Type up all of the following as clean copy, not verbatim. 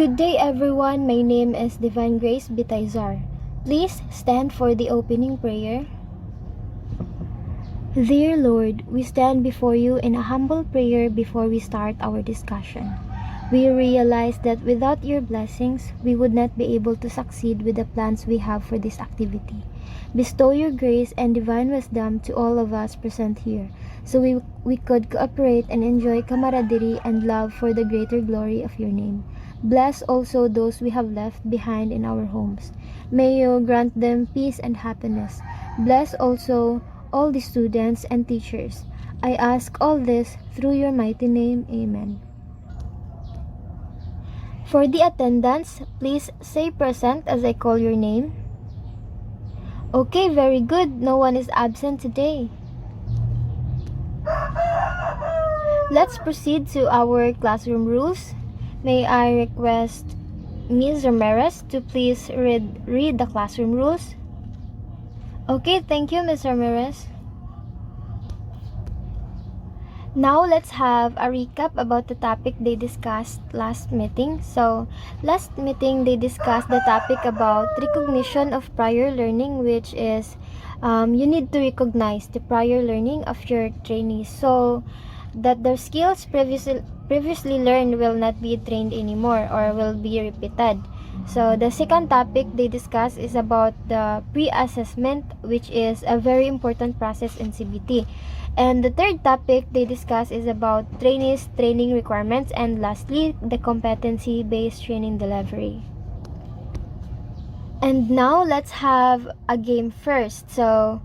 Good day everyone, my name is Divine Grace Bitaizar. Please stand for the opening prayer. Dear Lord, we stand before you in a humble prayer before we start our discussion. We realize that without your blessings, we would not be able to succeed with the plans we have for this activity. Bestow your grace and divine wisdom to all of us present here, so we could cooperate and enjoy camaraderie and love for the greater glory of your name. Bless also those we have left behind in our homes. May you grant them peace and happiness. Bless also all the students and teachers. I ask all this through your mighty name. Amen. For the attendants, please say present as I call your name. Okay, very good. No one is absent today. Let's proceed to our classroom rules. May I request Ms. Ramirez to please read the classroom rules? Okay, thank you, Ms. Ramirez. Now let's have a recap about the topic they discussed last meeting. So, last meeting they discussed the topic about recognition of prior learning, which is you need to recognize the prior learning of your trainees so that their skills previously learned will not be trained anymore or will be repeated. So the second topic they discussed is about the pre-assessment, which is a very important process in CBT. And the third topic they discussed is about trainees' training requirements, and lastly, the competency-based training delivery. And now let's have a game first. So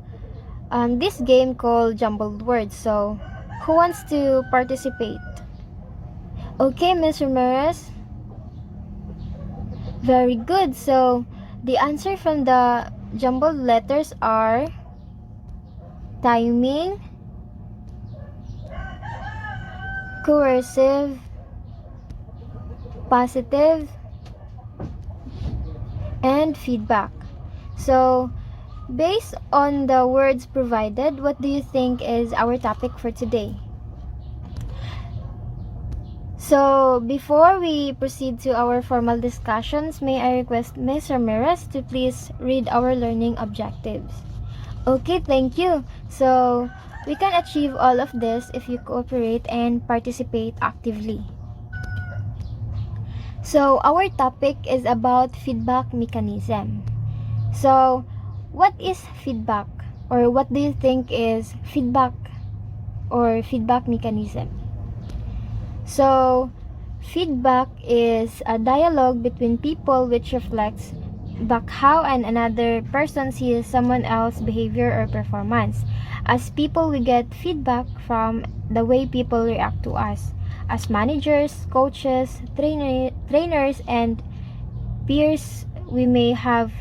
this game called Jumbled Words. So who wants to participate? Okay, Ms. Ramirez. Very good. So the answer from the jumbled letters are timing, coercive, positive, and feedback. So based on the words provided, what do you think is our topic for today? So before we proceed to our formal discussions, may I request Ms. Ramirez to please read our learning objectives? Okay, thank you. So we can achieve all of this if you cooperate and participate actively. So our topic is about feedback mechanism. So what is feedback, or what do you think is feedback or feedback mechanism? So feedback is a dialogue between people which reflects back how another person sees someone else's behavior or performance. As people, we get feedback from the way people react to us. As managers, coaches, trainers, and peers, we may have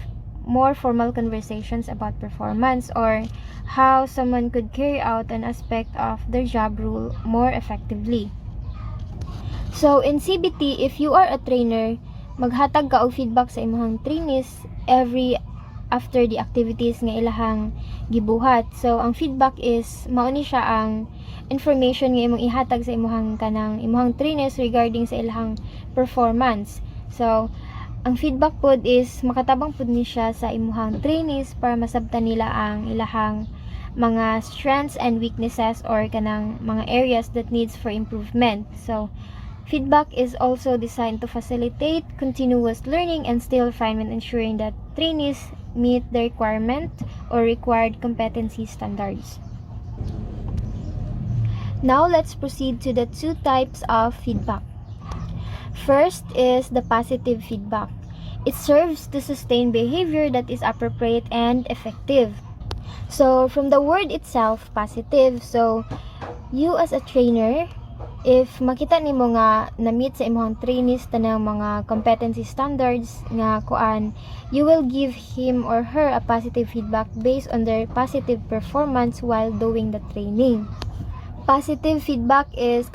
more formal conversations about performance or how someone could carry out an aspect of their job role more effectively. So in CBT, if you are a trainer, maghatag ka og feedback sa imong trainees every after the activities nga ilahang gibuhat. So ang feedback is mao ni siya ang information nga imong ihatag sa imong trainees regarding sa ilahang performance. So ang feedback pod is makatabang pod ni siya sa imong trainees para masabtan nila ang ilahang mga strengths and weaknesses or kanang mga areas that needs for improvement. So feedback is also designed to facilitate continuous learning and stay refinement, ensuring that trainees meet the requirement or required competency standards. Now let's proceed to the two types of feedback. First is the positive feedback. It serves to sustain behavior that is appropriate and effective. So from the word itself, positive, so you as a trainer, if makita nimo nga na-meet sa imong trainees tanang mga competency standards nga kuan, you will give him or her a positive feedback based on their positive performance while doing the training. Positive feedback is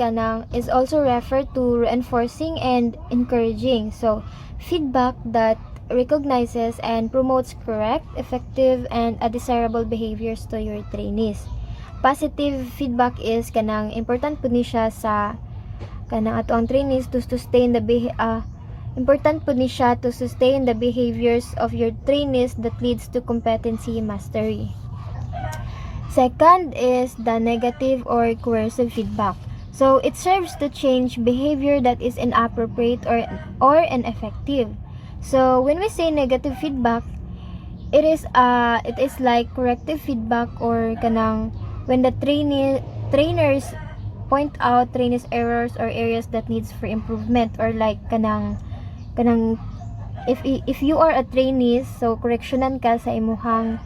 also referred to reinforcing and encouraging. So feedback that recognizes and promotes correct, effective, and desirable behaviors to your trainees. Positive feedback is important po ni siya sa kanang ato ang trainees to sustain the Important po ni siya to sustain the behaviors of your trainees that leads to competency mastery. Second is the negative or coercive feedback. So it serves to change behavior that is inappropriate or ineffective. So when we say negative feedback, it is like corrective feedback or kanang when the trainers point out trainees errors or areas that needs for improvement, or like kanang if you are a trainee, so correctionan ka sa imuhang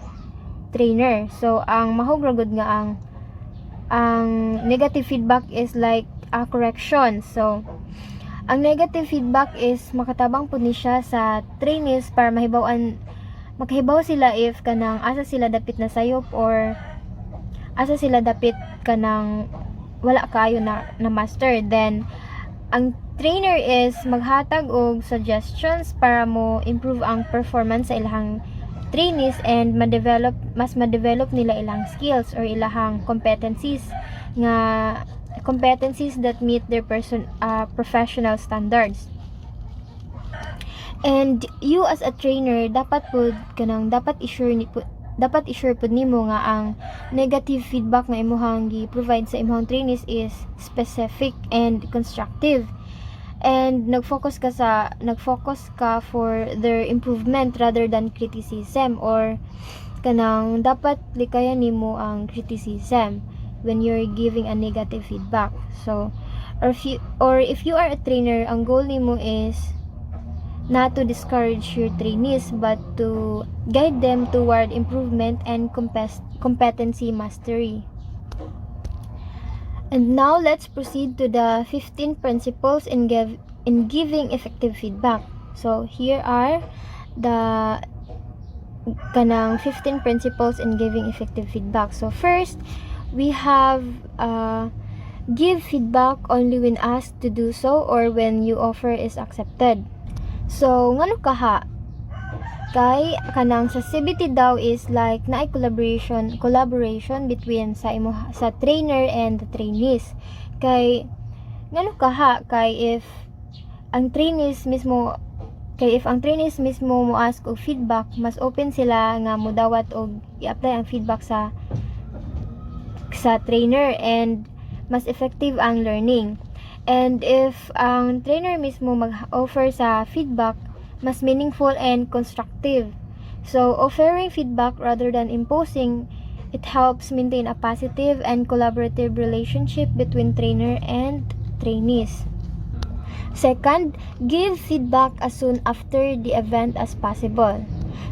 trainer. So ang mahugragod nga ang negative feedback is like a correction. So ang negative feedback is makatabang po ni siya sa trainees para makahibaw sila if kanang asa sila dapit na sayop or asa sila dapit kanang wala kayo na master. Then ang trainer is maghatag og suggestions para mo improve ang performance sa ilahang trainees and mas ma-develop nila ilang skills or ilahang competencies that meet their professional standards. And you as a trainer dapat i-sure pud nimo nga ang negative feedback nga imuhang gi-provide sa imong trainees is specific and constructive. And nag-focus ka for their improvement rather than criticism, or kanang dapat likayan nimo ang criticism when you're giving a negative feedback. So if you are a trainer, ang goal nimo is not to discourage your trainees but to guide them toward improvement and competency mastery. And now let's proceed to the 15 principles in giving effective feedback. So here are the 15 principles in giving effective feedback. So first, we have give feedback only when asked to do so or when your offer is accepted. So ngano kaha kay kanang sa CBT daw is like naay collaboration between sa trainer and the trainees. Kay ngano kaha kay if ang trainees mismo mo ask og feedback, mas open sila nga modawat og i-apply ang feedback sa trainer and mas effective ang learning. And if ang trainer mismo mag-offer sa feedback, mas meaningful and constructive. So offering feedback rather than imposing, it helps maintain a positive and collaborative relationship between trainer and trainees. Second, give feedback as soon after the event as possible.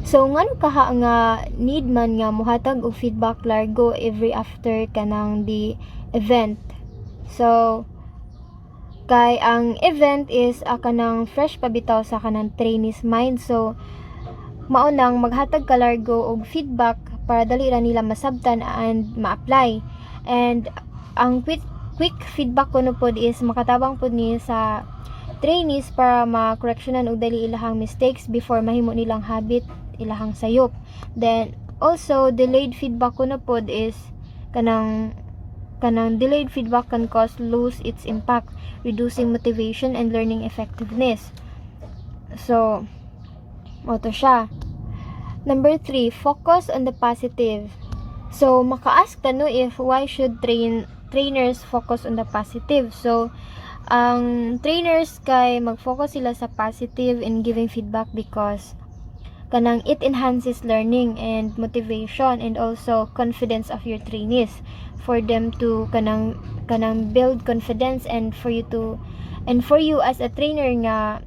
So ngano kaha nga need man nga mohatag og feedback largo every after kanang the event. So kay ang event is kanang fresh pabitaw sa kanang trainees mind, so mao nang maghatag ka largo og feedback para dali ra nila masabtan and ma-apply. And ang quick feedback kuno pod is makatabang pod ni sa trainees para ma-correctionan og dali ilahang mistakes before mahimo nilang habit ilahang sayop. Then also delayed feedback kuno pod is kanang delayed feedback can cause lose its impact, reducing motivation and learning effectiveness. So to siya. Number 3, focus on the positive. So maka-ask tano if why should trainers focus on the positive. So ang trainers kay mag-focus sila sa positive in giving feedback because kanang it enhances learning and motivation and also confidence of your trainees, for them to kanang build confidence, and for you as a trainer nga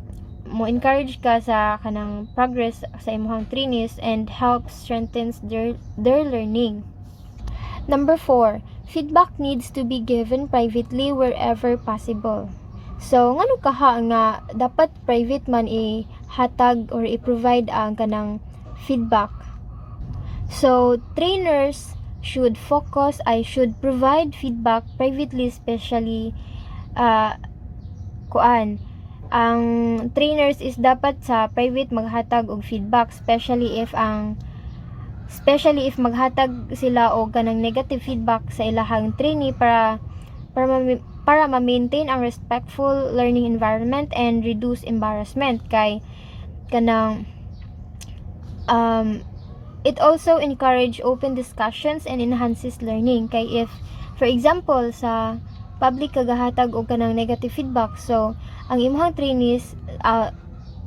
mo encourage ka sa kanang progress sa imong trainees and help strengthens their learning. Number 4, feedback needs to be given privately wherever possible. So ngano kaha nga dapat private man ihatag or i-provide ang kanang feedback. So trainers should provide feedback privately, especially ang trainers is dapat sa private maghatag og feedback, especially if maghatag sila og kanang negative feedback sa ilahang trainee para para ma-maintain ang respectful learning environment and reduce embarrassment kay kanang it also encourage open discussions and enhances learning kay if for example sa public kagahatag og kanang negative feedback, so ang imong trainees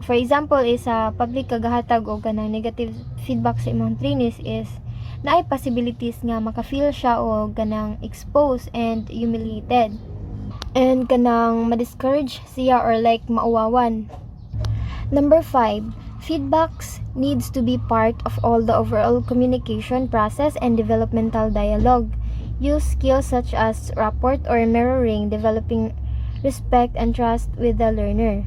for example is sa public kagahatag og kanang negative feedback sa imong trainees is naay possibilities nga maka-feel siya og kanang exposed and humiliated and kanang ma-discourage siya or like mauwawan. Number 5, feedbacks needs to be part of all the overall communication process and developmental dialogue. Use skills such as rapport or mirroring, developing respect and trust with the learner.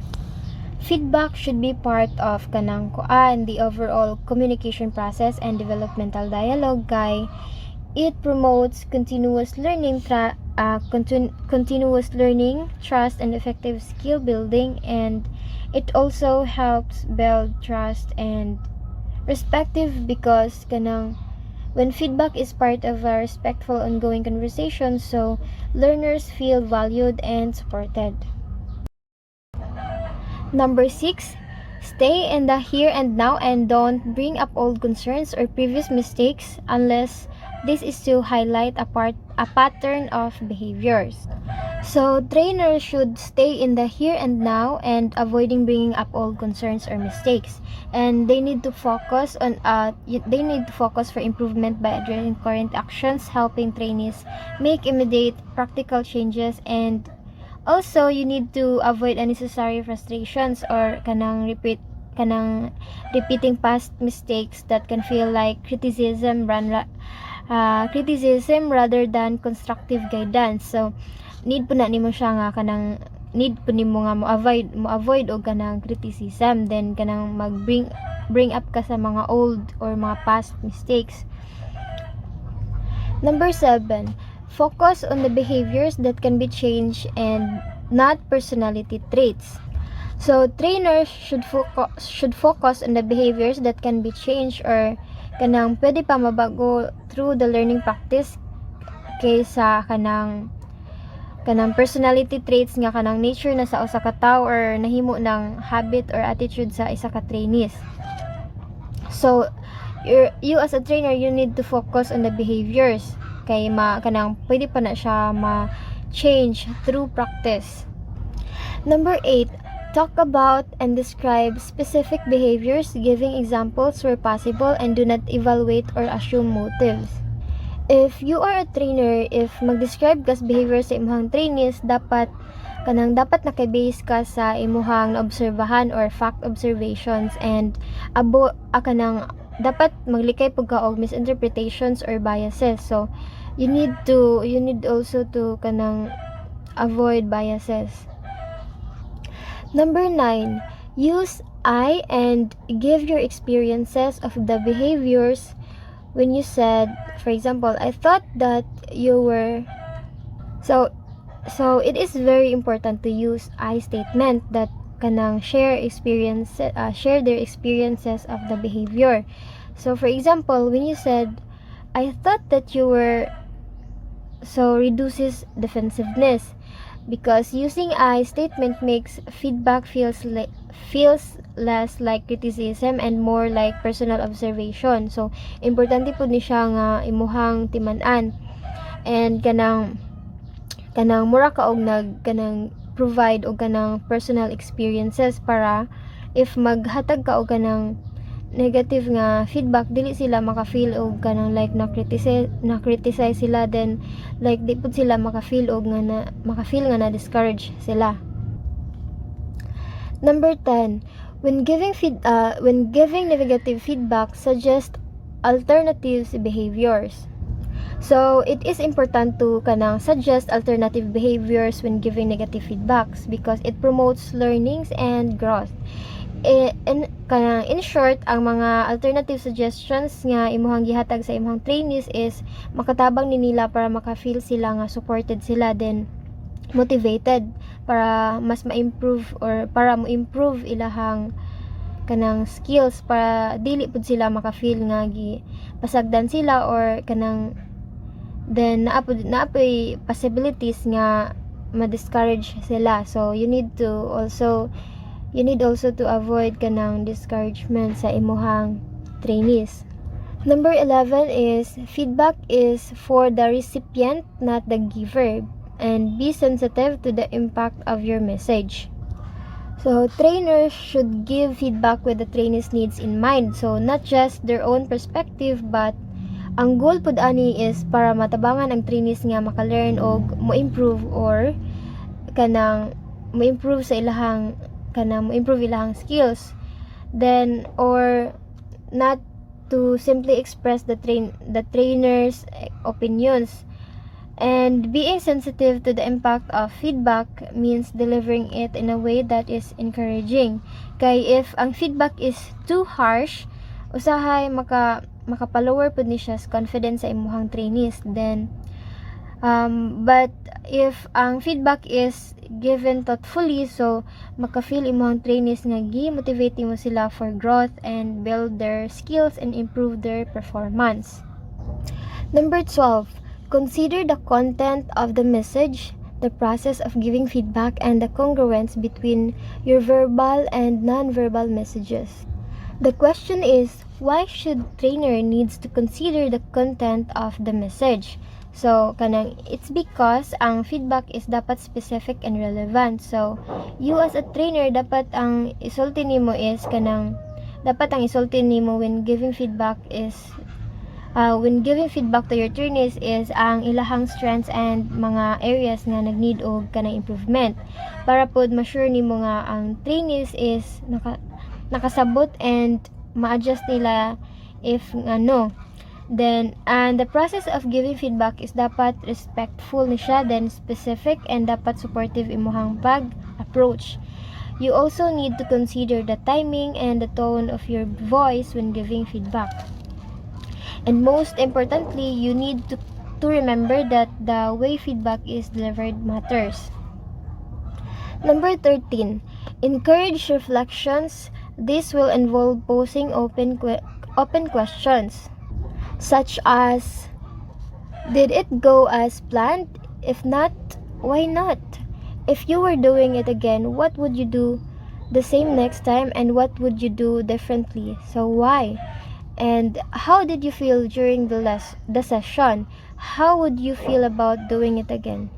Feedback should be part of kanang the overall communication process and developmental dialogue kay it promotes continuous learning, trust and effective skill building, and it also helps build trust and respective because kanang when feedback is part of a respectful ongoing conversation, so learners feel valued and supported. Number 6, stay in the here and now and don't bring up old concerns or previous mistakes unless this is to highlight a pattern of behaviors. So, trainers should stay in the here and now and avoiding bringing up old concerns or mistakes. And they need to focus for improvement by addressing current actions, helping trainees make immediate practical changes, and also you need to avoid unnecessary frustrations or kanang repeating past mistakes that can feel like criticism rather than constructive guidance. So need po na nimo siya nga kanang need po nimo nga mo avoid og kanang criticism, then kanang bring up ka sa mga old or mga past mistakes. Number 7, focus on the behaviors that can be changed and not personality traits. So trainers should focus on the behaviors that can be changed or kanang pwede pa mabago through the learning practice kaysa kanang personality traits nga kanang nature na sa usa ka tawo or nahimo ng habit or attitude sa isa ka trainees. So you as a trainer, you need to focus on the behaviors kay kanang pwede pa na siya ma-change through practice. Number 8, talk about and describe specific behaviors, giving examples where possible, and do not evaluate or assume motives. If you are a trainer, if mag-describe ka sa behavior sa imong trainees, dapat nakabase ka sa imong obserbahan or fact observations, and dapat maglikay pud ka og misinterpretations or biases. So you need also to avoid biases. Number 9, use I and give your experiences of the behaviors. When you said, for example, I thought that you were, so it is very important to use I statement that kanang share their experiences of the behavior. So for example, when you said, I thought that you were, so reduces defensiveness because using I statement makes feedback feels less like criticism and more like personal observation. So importante pud ni siya nga imuhang timan-an and kanang mura ka og provide og kanang personal experiences para if maghatag ka og kanang negative nga feedback, dili sila maka-feel og kanang like na criticize sila, then like di pud sila maka-feel nga na discourage sila. Number 10, when giving negative feedback, suggest alternative behaviors. So it is important to suggest alternative behaviors when giving negative feedbacks because it promotes learnings and growth. In short, ang mga alternative suggestions nga imuhang gihatag sa imong trainees is makatabang ni nila para maka-feel sila nga supported sila, then motivated para mas ma-improve or para mo-improve ilahang kanang skills para dili pud sila maka-feel nga pasagdan sila or kanang then naapoy possibilities nga ma-discourage sila. So you need also to avoid kanang discouragement sa imuhang trainees. Number 11 is feedback is for the recipient, not the giver, and be sensitive to the impact of your message. So trainers should give feedback with the trainees' needs in mind. So not just their own perspective, but ang goal pud ani is para matabangan ang trainees nga maka-learn og mo-improve or kanang mo-improve ilahang skills. Then or not to simply express the trainer's opinions. And being sensitive to the impact of feedback means delivering it in a way that is encouraging. Kay if ang feedback is too harsh, usahay makapalower pud ni siya confidence sa imuhang trainees. Then but if ang feedback is given thoughtfully, so maka-feel imong trainees nga gi-motivate mo sila for growth and build their skills and improve their performance. Number 12, consider the content of the message, the process of giving feedback, and the congruence between your verbal and non-verbal messages. The question is, why should trainer needs to consider the content of the message? So, it's because ang feedback is dapat specific and relevant. So, you as a trainer, dapat ang isulti nimo when giving feedback to your trainees is ang ilahang strengths and mga areas nga nag-need og kanang improvement. Para pod ma-sure nimo nga ang trainees is nakasabot and ma-adjust nila if no. Then, and the process of giving feedback is dapat respectful ni siya, then specific, and dapat supportive imuhang pag-approach. You also need to consider the timing and the tone of your voice when giving feedback. And most importantly, you need to remember that the way feedback is delivered matters. Number 13, encourage reflections. This will involve posing open questions. Such as, did it go as planned? If not, why not? If you were doing it again, what would you do the same next time, and what would you do differently? So why? And how did you feel during the session? How would you feel about doing it again?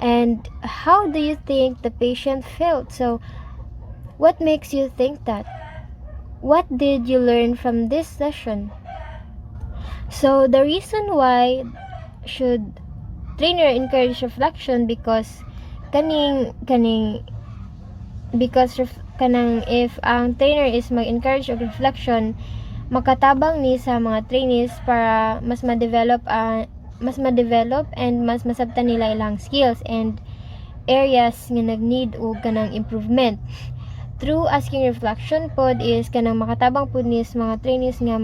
And how do you think the patient felt? So what makes you think that? What did you learn from this session? So the reason why should trainer encourage reflection because if ang trainer is mag-encourage of reflection, makatabang ni sa mga trainees para mas ma-develop and mas masabtan nila ilang skills and areas nga nag-need og kanang improvement. Through asking reflection pod is kanang makatabang pod ni sa mga trainees nga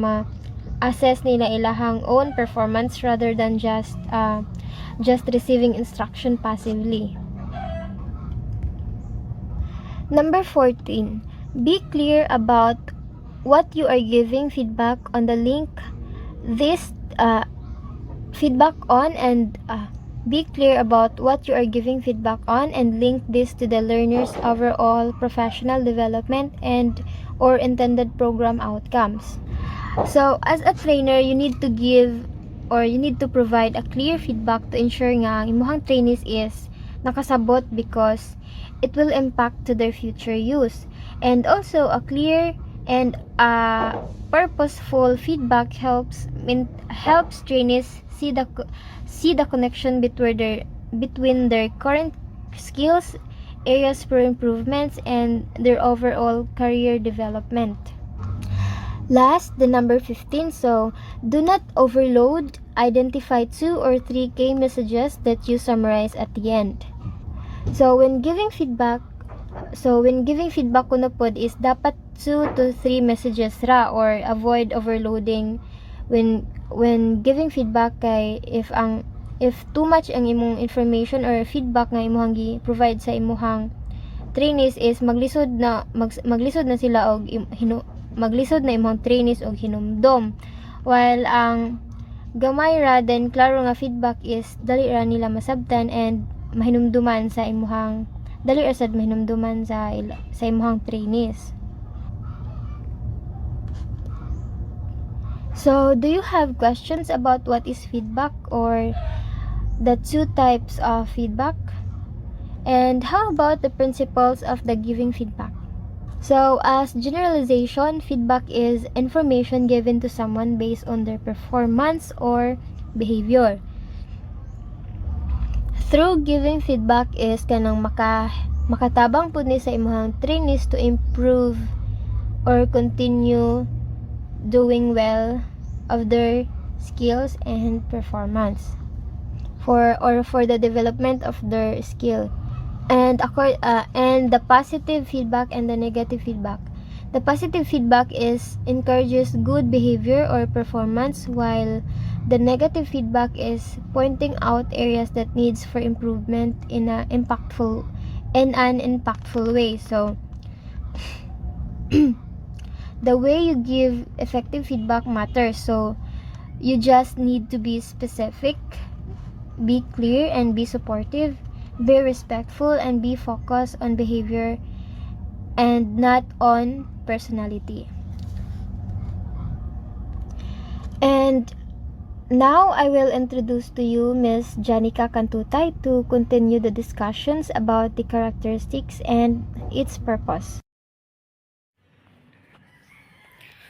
assess nila ilahang own performance rather than just receiving instruction passively. Number 14, be clear about what you are giving feedback on the link this feedback on, and be clear about what you are giving feedback on and link this to the learner's overall professional development and or intended program outcomes. So, as a trainer, you need to provide a clear feedback to ensure nga ang imuhang trainees is nakasabot because it will impact to their future use. And also, a clear and purposeful feedback helps trainees see the connection between their current skills, areas for improvements, and their overall career development. Last, the number 15. So, do not overload. Identify 2 or 3 key messages that you summarize at the end. So, when giving feedback kuno pod is dapat 2 to 3 messages ra, or avoid overloading when giving feedback. Kay if too much ang imong information or feedback nga imong gi-provide sa imong trainees is maglisod na sila og maglisod na imong trainees og hinumdom, while ang gamay ra then klaro nga feedback is dali ra nila masabtan and mahinumduman sa imuhang dali ra sad mahinumduman sa imuhang trainees. So, do you have questions about what is feedback or the two types of feedback? And how about the principles of the giving feedback? So, as generalization, feedback is information given to someone based on their performance or behavior. Through giving feedback is kanang makatabang pud ni sa imong trainees to improve or continue doing well of their skills and performance for the development of their skill. And the positive feedback and the negative feedback. The positive feedback encourages good behavior or performance, while the negative feedback is pointing out areas that needs for improvement in an impactful way. So the way you give effective feedback matters. So you just need to be specific, be clear, and be supportive, be respectful, and be focused on behavior and not on personality. And now I will introduce to you Ms. Janica Cantutay to continue the discussions about the characteristics and its purpose.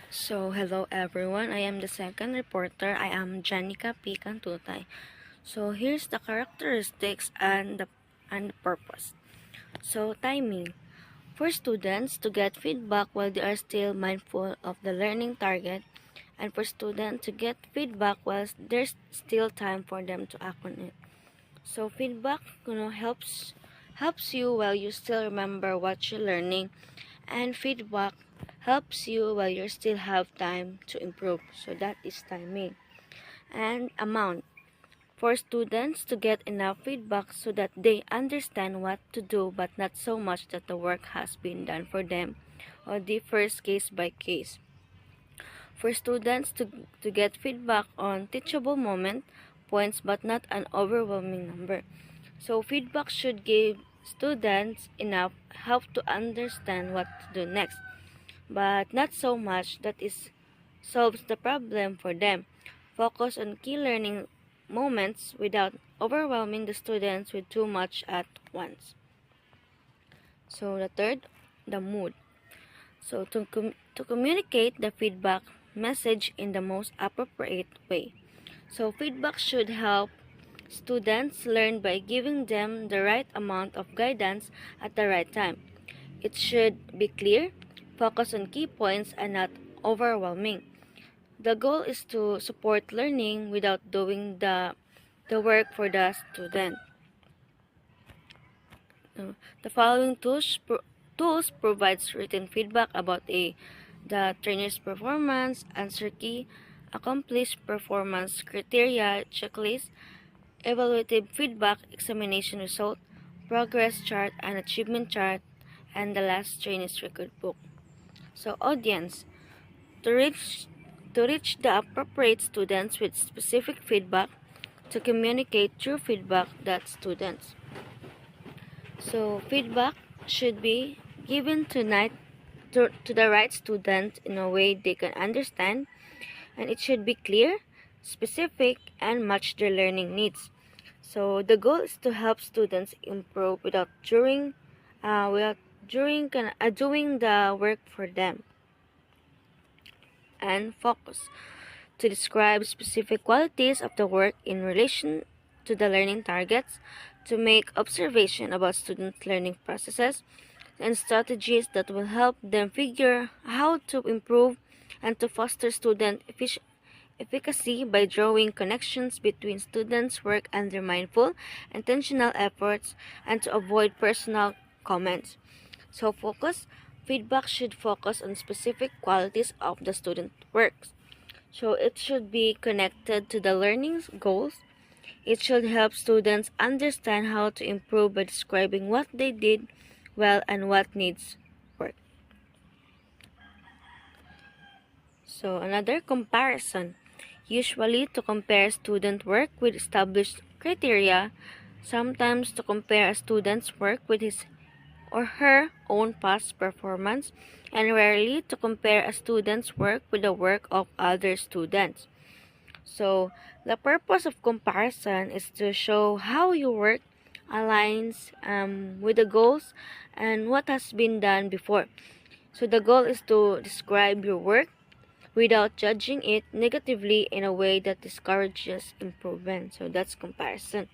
So, hello everyone. I am the second reporter. I am Janica P. Cantutay. So, here's the characteristics and the purpose. So, timing. For students to get feedback while they are still mindful of the learning target, and for students to get feedback while there's still time for them to act on it. So, feedback, helps you while you still remember what you're learning, and feedback helps you while you still have time to improve. So that is timing. And amount. For students to get enough feedback so that they understand what to do, but not so much that the work has been done for them, or differs case by case. For students to get feedback on teachable points, but not an overwhelming number. So feedback should give students enough help to understand what to do next, but not so much that it solves the problem for them. Focus on key learning moments without overwhelming the students with too much at once. So the third, the mood. So to communicate the feedback message in the most appropriate way. So feedback should help students learn by giving them the right amount of guidance at the right time. It should be clear, focus on key points, and not overwhelming. The goal is to support learning without doing the work for the student. The following tools provides written feedback about the trainer's performance, answer key, accomplished performance criteria checklist, evaluative feedback, examination result, progress chart and achievement chart, and the last trainee's record book. So audience, to reach the appropriate students with specific feedback, to communicate true feedback that students. So feedback should be given to the right student in a way they can understand, and it should be clear, specific, and match their learning needs. So the goal is to help students improve without doing the work for them. And focus, to describe specific qualities of the work in relation to the learning targets, to make observation about students' learning processes and strategies that will help them figure how to improve, and to foster student efficacy by drawing connections between students' work and their mindful, intentional efforts, and to avoid personal comments. So feedback should focus on specific qualities of the student works. So it should be connected to the learning goals. It should help students understand how to improve by describing what they did well and what needs work. So another comparison. Usually to compare student work with established criteria sometimes to compare a student's work with his or her own past performance, and rarely to compare a student's work with the work of other students. So, the purpose of comparison is to show how your work aligns with the goals and what has been done before. So, the goal is to describe your work without judging it negatively in a way that discourages improvement. So, that's comparison.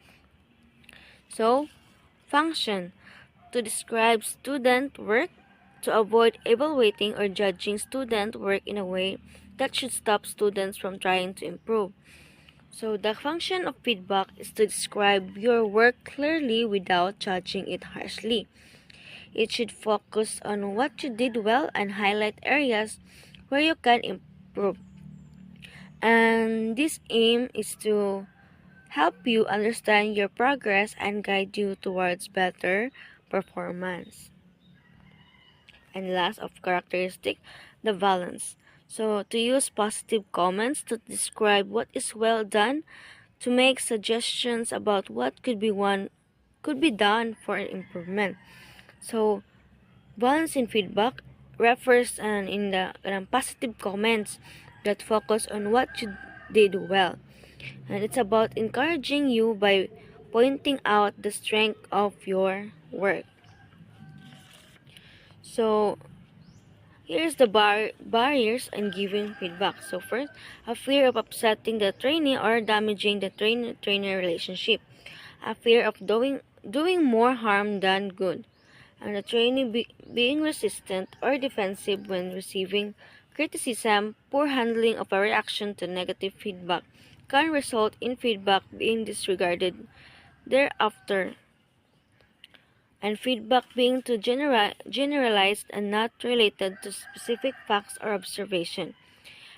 So, function to describe student work to avoid evaluating or judging student work in a way that should stop students from trying to improve. So, the function of feedback is to describe your work clearly without judging it harshly. It should focus on what you did well and highlight areas where you can improve. And this aim is to help you understand your progress and guide you towards better performance. And last of characteristic, the balance. So to use positive comments to describe what is well done, to make suggestions about what could be done for improvement. So balance in feedback refers in the positive comments that focus on what you did well. And it's about encouraging you by pointing out the strength of your work. So here's the barriers in giving feedback. So first, a fear of upsetting the trainee or damaging the trainer relationship. A fear of doing more harm than good. And the trainee being resistant or defensive when receiving criticism, poor handling of a reaction to negative feedback can result in feedback being disregarded thereafter, and feedback being too generalized and not related to specific facts or observation,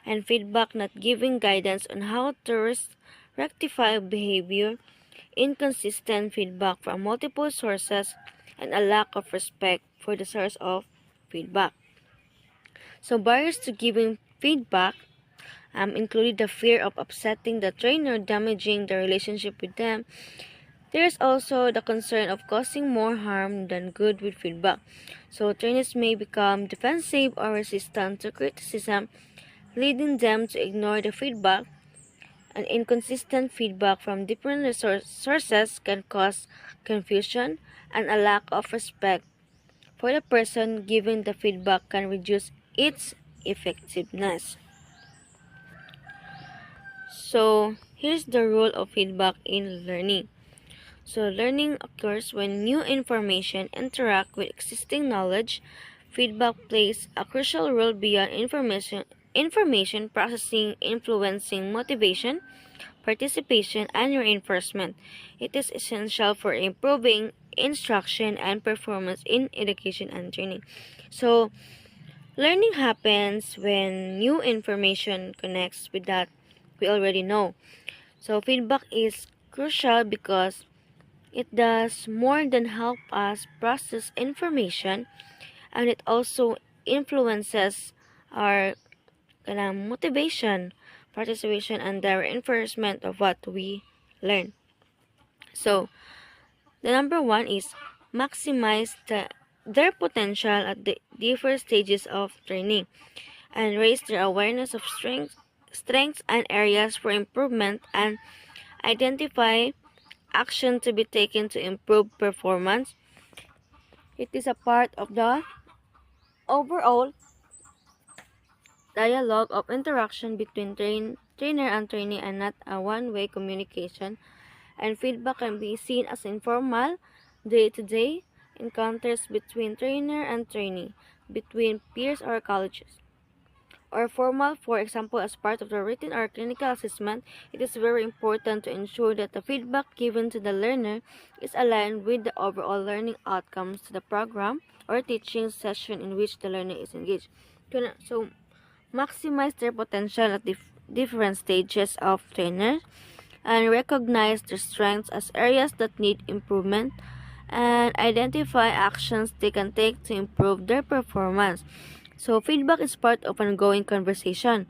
and feedback not giving guidance on how to rectify behavior, inconsistent feedback from multiple sources, and a lack of respect for the source of feedback. So barriers to giving feedback included the fear of upsetting the trainer, damaging the relationship with them. There is also the concern of causing more harm than good with feedback. So trainees may become defensive or resistant to criticism, leading them to ignore the feedback. And inconsistent feedback from different sources can cause confusion, and a lack of respect for the person giving the feedback can reduce its effectiveness. So, here's the role of feedback in learning. So, learning occurs when new information interact with existing knowledge. Feedback plays a crucial role beyond information processing, influencing motivation, participation, and reinforcement. It is essential for improving instruction and performance in education and training. So, learning happens when new information connects with that we already know. So, feedback is crucial because it does more than help us process information, and it also influences our motivation, participation, and the reinforcement of what we learn. So, the number one is maximize their potential at the different stages of training and raise their awareness of strengths and areas for improvement, and identify action to be taken to improve performance. It is a part of the overall dialogue of interaction between trainer and trainee and not a one-way communication, and feedback can be seen as informal, day-to-day encounters between trainer and trainee, between peers or colleges, or formal, for example, as part of the written or clinical assessment. It is very important to ensure that the feedback given to the learner is aligned with the overall learning outcomes to the program or teaching session in which the learner is engaged. So, maximize their potential at different stages of trainer, and recognize their strengths as areas that need improvement, and identify actions they can take to improve their performance. So, feedback is part of an ongoing conversation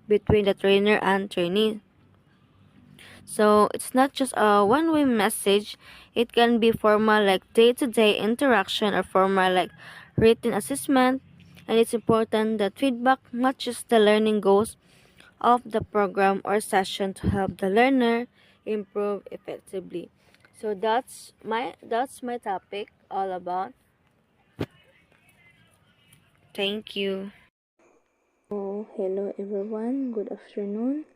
between the trainer and trainee. So it's not just a one-way message. It can be formal like day-to-day interaction or formal like written assessment. And it's important that feedback matches the learning goals of the program or session to help the learner improve effectively. So that's my topic all about. Thank you. Oh, hello everyone. Good afternoon.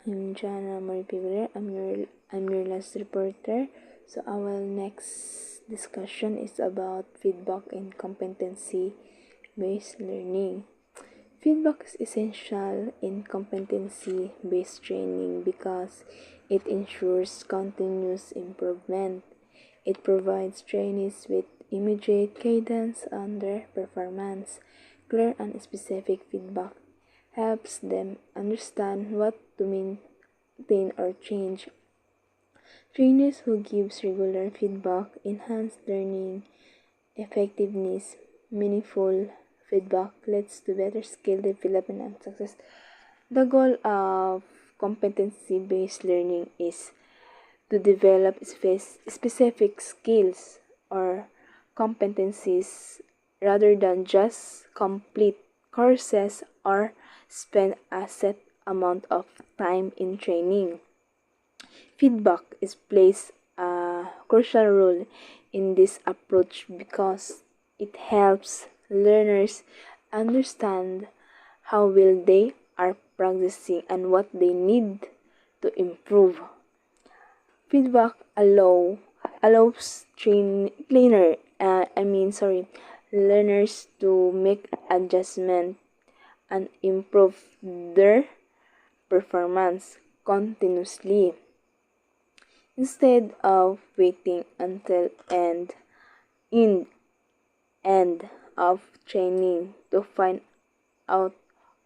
I'm Jana Marie Pivler. I'm your last reporter. So our next discussion is about feedback and competency based learning. Feedback is essential in competency based training because it ensures continuous improvement. It provides trainees with immediate guidance on their performance. Clear and specific feedback helps them understand what to maintain or change. Trainees who gives regular feedback enhance learning effectiveness. Meaningful feedback leads to better skill development and success. The goal of competency-based learning is to develop specific skills or competencies rather than just complete courses or spend a set amount of time in training. Feedback is plays a crucial role in this approach because it helps learners understand how well they are practicing and what they need to improve. Feedback allows learners to make adjustment and improve their performance continuously instead of waiting until in end of training to find out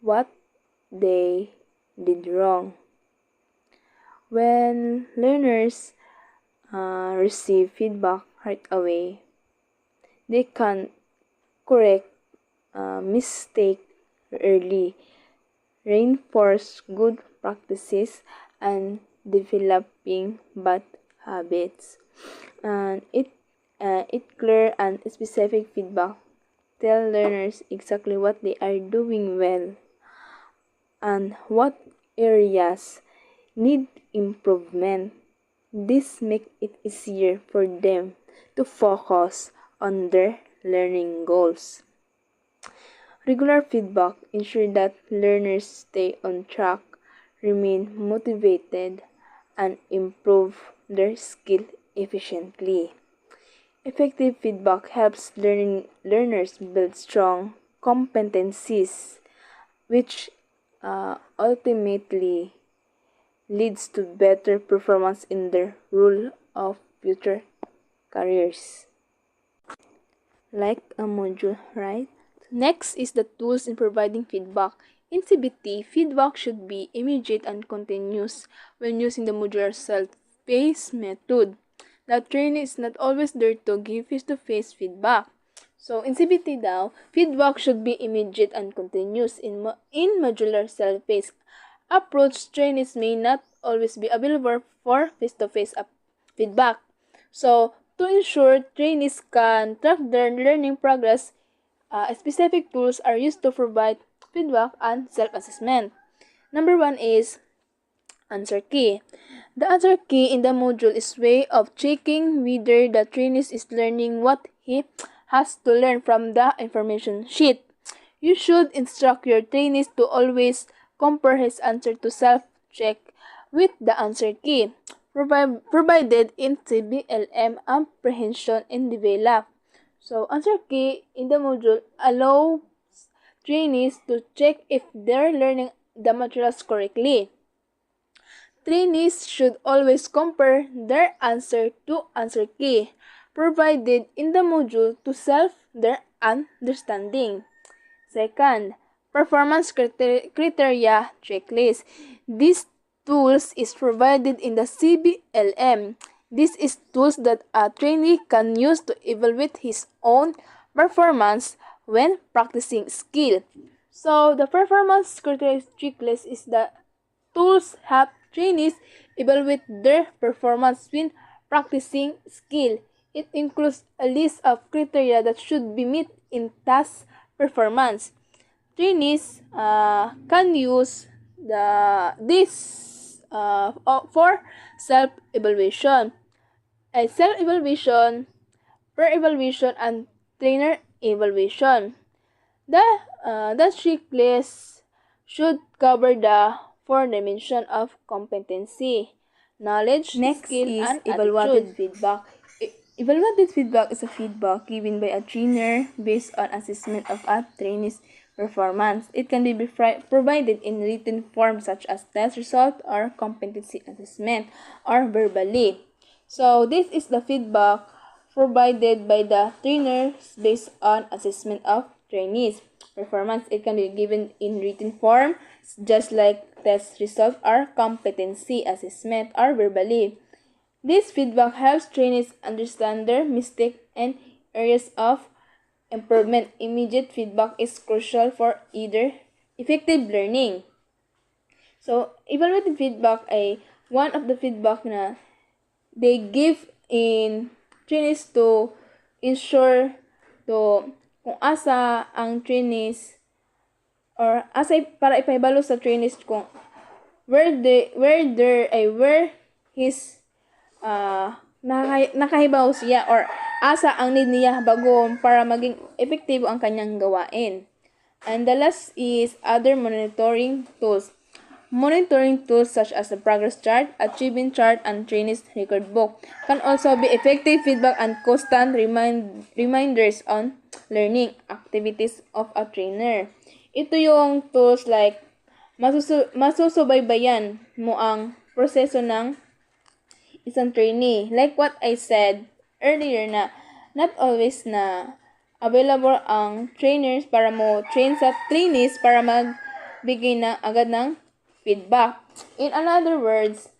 what they did wrong. When learners receive feedback right away, they can correct mistake early, reinforce good practices, and developing bad habits. And it clear and specific feedback tell learners exactly what they are doing well and what areas need improvement. This makes it easier for them to focus on their learning goals. Regular feedback ensures that learners stay on track, remain motivated, and improve their skill efficiently. Effective feedback helps learners build strong competencies, which ultimately leads to better performance in their role of future careers. Like a module, right? Next is the tools in providing feedback. In CBT, feedback should be immediate and continuous when using the modular self-paced method. The trainer is not always there to give face-to-face feedback. So in CBT daw, feedback should be immediate and continuous. In modular self-paced approach, trainees may not always be available for face-to-face feedback. So to ensure trainees can track their learning progress, specific tools are used to provide feedback and self-assessment. Number one is answer key. The answer key in the module is way of checking whether the trainee is learning what he has to learn from the information sheet. You should instruct your trainees to always compare his answer to self-check with the answer key provided in CBLM apprehension and develop. So, answer key in the module allows trainees to check if they're learning the materials correctly. Trainees should always compare their answer to answer key provided in the module to self their understanding. Second, performance criteria checklist. This tools is provided in the CBLM. This is tools that a trainee can use to evaluate his own performance when practicing skill. So the performance criteria checklist is the tools help trainees evaluate their performance when practicing skill. It includes a list of criteria that should be met in task performance. Trainees can use this for self-evaluation. A self-evaluation, per-evaluation, and trainer evaluation. The checklist should cover the four dimensions of competency: knowledge, Next skill, is and evaluated attitude. feedback. Evaluated feedback is a feedback given by a trainer based on assessment of a trainee's performance. It can be provided in written form such as test result or competency assessment or verbally. So this is the feedback provided by the trainers based on assessment of trainees' performance. It can be given in written form just like test result or competency assessment or verbally. This feedback helps trainees understand their mistakes and areas of improvement. Immediate feedback is crucial for either effective learning. So, evaluative feedback ay one of the feedback na they give in trainees to ensure to kung asa ang trainees or asa para ipaibalo sa trainees kung where his nakahibaw siya or asa ang need niya bago para maging epektibo ang kanyang gawain. And the last is other monitoring tools. Monitoring tools such as the progress chart, achievement chart, and trainees record book can also be effective feedback and constant reminders on learning activities of a trainer. Ito yung tools like masusubaybayan mo ang proseso ng isang trainee. Like what I said earlier na not always na available ang trainers para mo train sa trainees para magbigay na agad ng feedback. In other words,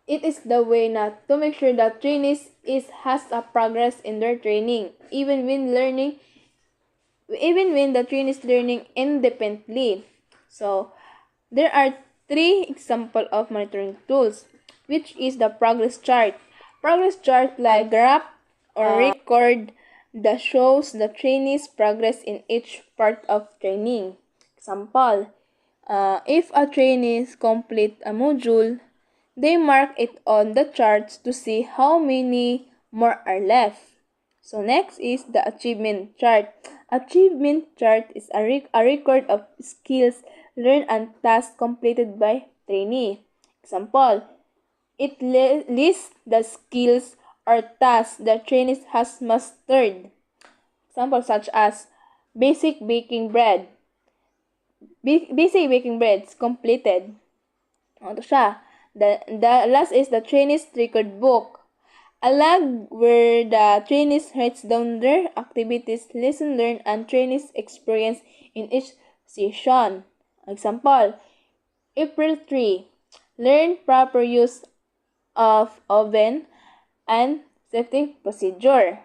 it is the way na to make sure that trainees has a progress in their training even when the trainee is learning independently. So there are 3 examples of monitoring tools, which is the progress chart. Progress chart like graph or record that shows the trainee's progress in each part of training. Example, if a trainee complete a module, they mark it on the charts to see how many more are left. So next is the achievement chart. Achievement chart is a record of skills learned and tasks completed by trainee. Example, it lists the skills or tasks that trainee has mastered. Example such as basic baking bread. Basic baking breads completed. Ito siya. The last is the trainee's record book. A log where the trainees writes down their activities, lesson learned, and trainees' experience in each session. Example, April 3. Learn proper use of oven and safety procedure.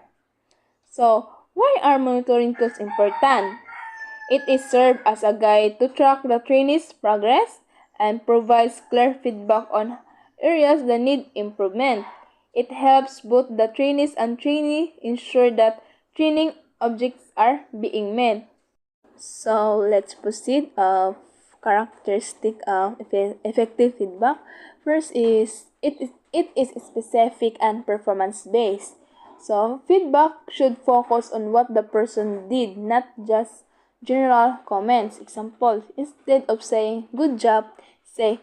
So, why are monitoring tools important? It is served as a guide to track the trainee's progress and provides clear feedback on areas that need improvement. It helps both the trainees and trainee ensure that training objectives are being met. So let's proceed of characteristic of effective feedback. First is it is specific and performance based. So feedback should focus on what the person did, not just general comments. Example, instead of saying good job, say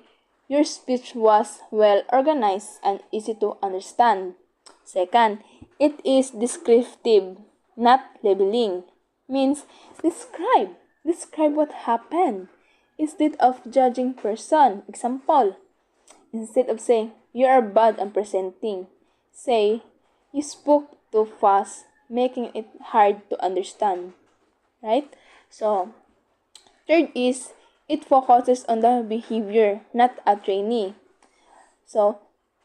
your speech was well organized and easy to understand. Second, it is descriptive, not labeling. Means describe what happened instead of judging person. Example, instead of saying you are bad at presenting, say you spoke too fast, making it hard to understand. Right? So, third is it focuses on the behavior, not a trainee. So,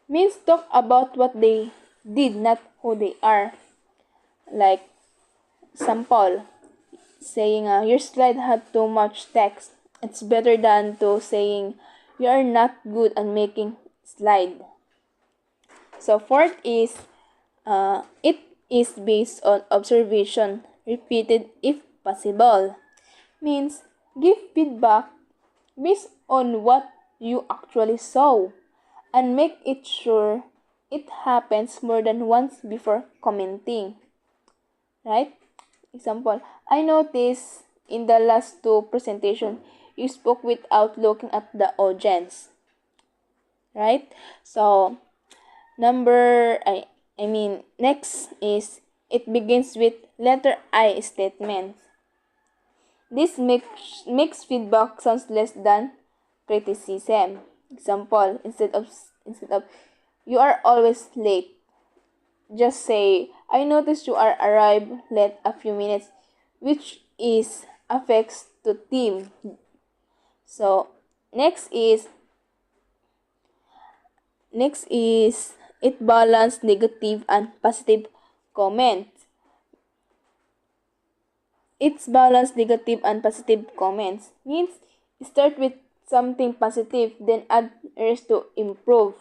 means talk about what they did, not who they are. Like, sample, saying your slide had too much text. It's better than to saying you are not good at making slide. So fourth is it is based on observation, repeated if possible. Means give feedback based on what you actually saw and make it sure it happens more than once before commenting. Right? Example, I noticed in the last two presentations you spoke without looking at the audience. Right? So next is it begins with letter I statement. This makes feedback sounds less than criticism. Example, instead of you are always late, just say I noticed you are arrived late a few minutes, which is affects to team. So next is it balance negative and positive comments. It's balance negative and positive comments. Means start with something positive, then add areas to improve.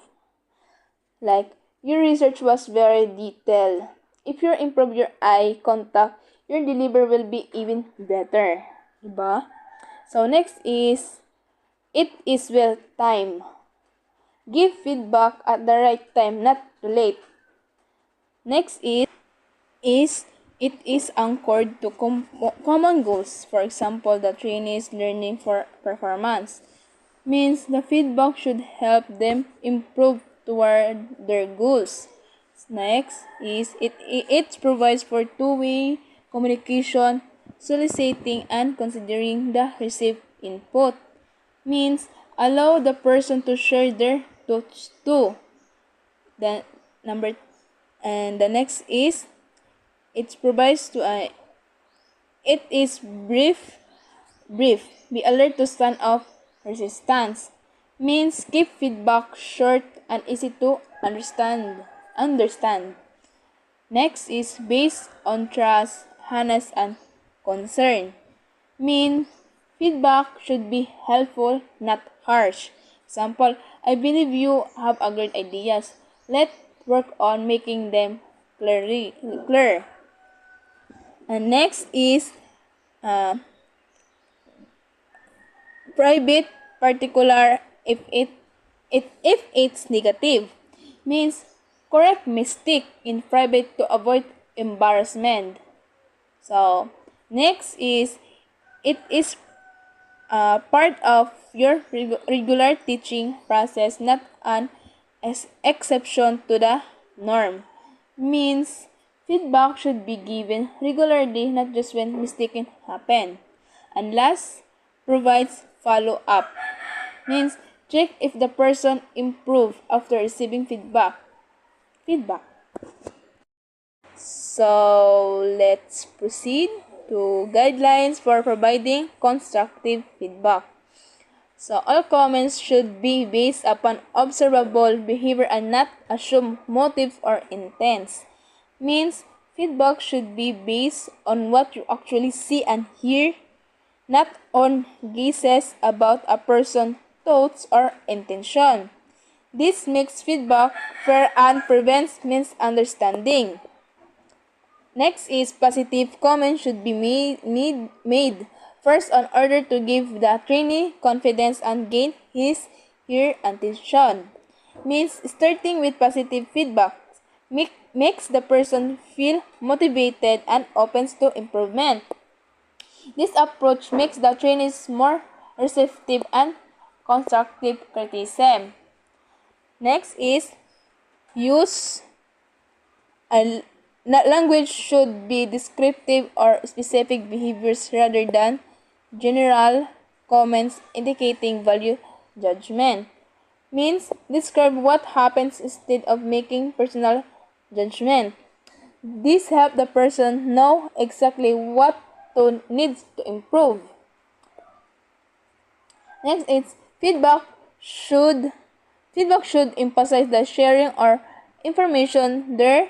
Like, your research was very detailed. If you improve your eye contact, your delivery will be even better. Diba? So next is, it is well timed. Give feedback at the right time, not too late. Next is it is anchored to common goals. For example, the trainees learning for performance. Means the feedback should help them improve toward their goals. Next is it provides for two-way communication, soliciting and considering the received input. Means allow the person to share their thoughts too. Then the next is it provides to it is brief. Be alert to stand of resistance. Means keep feedback short and easy to understand. Next is based on trust, honest and concern. Mean feedback should be helpful, not harsh. Example, I believe you have a great ideas. Let's work on making them clear. And next is private, particular if it's negative. Means correct mistake in private to avoid embarrassment. So next is it is part of your regular teaching process, not an exception to the norm. Means feedback should be given regularly, not just when mistakes happen. And last, provides follow-up. Means check if the person improved after receiving feedback. So let's proceed to guidelines for providing constructive feedback. So all comments should be based upon observable behavior and not assume motive or intents. Means feedback should be based on what you actually see and hear, not on guesses about a person's thoughts or intention. This makes feedback fair and prevents misunderstanding. Next is positive comments should be made first in order to give the trainee confidence and gain her attention. Means starting with positive feedback makes the person feel motivated and opens to improvement. This approach makes the trainees more receptive and constructive criticism. Next is use language should be descriptive or specific behaviors rather than general comments indicating value judgment. Means describe what happens instead of making personal judgment. This helps the person know exactly what needs to improve. Next is feedback should emphasize the sharing or information. There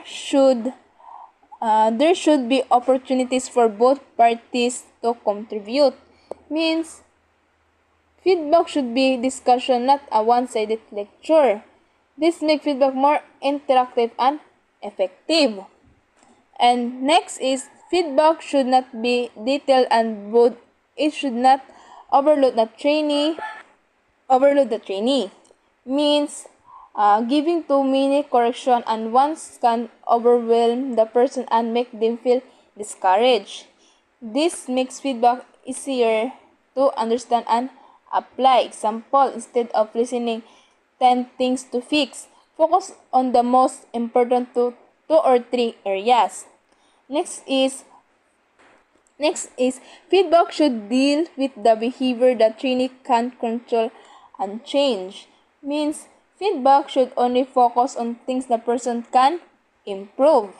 should be opportunities for both parties to contribute. Means Feedback should be discussion, not a one-sided lecture. This makes feedback more interactive and effective. And next is feedback should not be detailed and broad. It should not overload the trainee. Means giving too many correction and once can overwhelm the person and make them feel discouraged. This makes feedback easier to understand and apply. Example, instead of listening 10 things to fix, focus on the most important two or three areas. Next is feedback should deal with the behavior that trainee can't control and change. Means feedback should only focus on things the person can improve.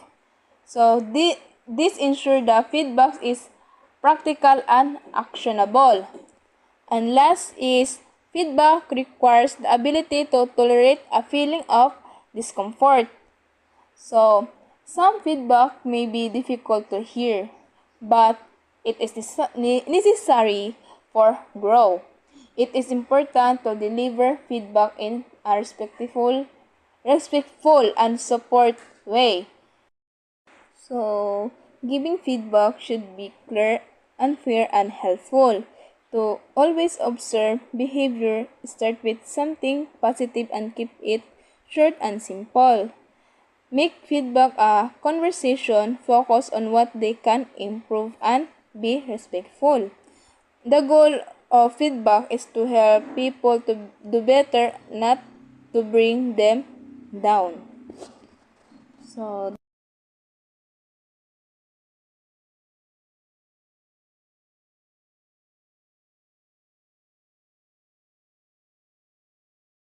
So this ensures the feedback is practical and actionable. And last is feedback requires the ability to tolerate a feeling of discomfort. So some feedback may be difficult to hear, but it is necessary for growth. It is important to deliver feedback in a respectful and support way. So, giving feedback should be clear, unfair, and helpful. To always observe behavior, start with something positive and keep it short and simple. Make feedback a conversation, focus on what they can improve, and be respectful. The goal of feedback is to help people to do better, not to bring them down. So